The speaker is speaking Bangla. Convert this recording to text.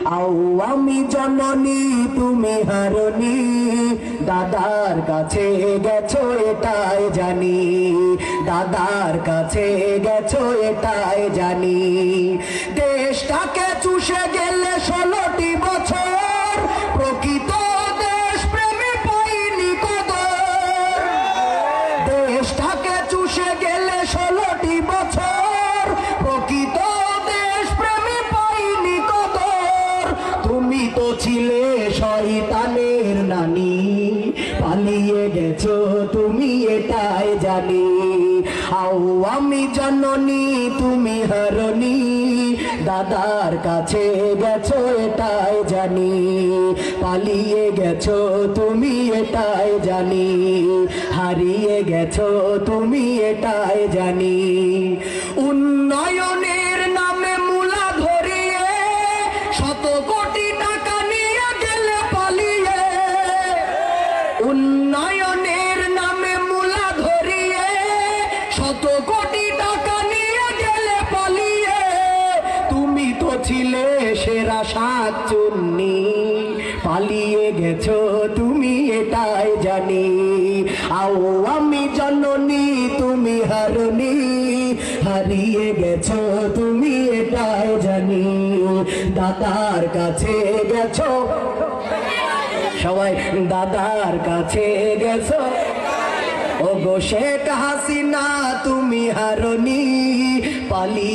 আমি জননী তুমি হারনি, দাদার কাছে গেছো এটাই জানি, দাদার কাছে গেছো এটাই জানি। দেশটাকে চুষে গেলে 16টি বছর, প্রকৃত দেশ প্রেমে পাইনি কদর। দেশটাকে চুষে গেলে 16টি বছর, প্রকৃত দেশ প্রেমে পাইনি কদর। তুমি তো ছিলে শয়তানের নানি, পালিয়ে গেছো তুমি এটাই জানি। আমি জননী তুমি হারনি, দাদার কাছে গেছো এটাই জানি, পালিয়ে গেছো তুমি এটাই জানি, হারিয়ে গেছো তুমি এটাই জানি। উন্নয়নের নামে মূলা ধরিয়ে 100 কোটি টাকা নিয়ে গেলে পালিয়ে। উন্নয়নের নামে মূলা ধরিয়ে 100 কোটি টাকা নিয়ে গেলে পালিয়ে। তুমি তো ছিলে সেরা শাকচুন্নি, পালিয়ে গেছো তুমি এটাই জানি। আমি জননী তুমি হারনি, হারিয়ে গেছো তুমি এটাই জানি, দাদার কাছে গেছো সবাই, দাদার কাছে গেছো। ও গো শেখ হাসিনা তুমি হারনি, পালিয়ে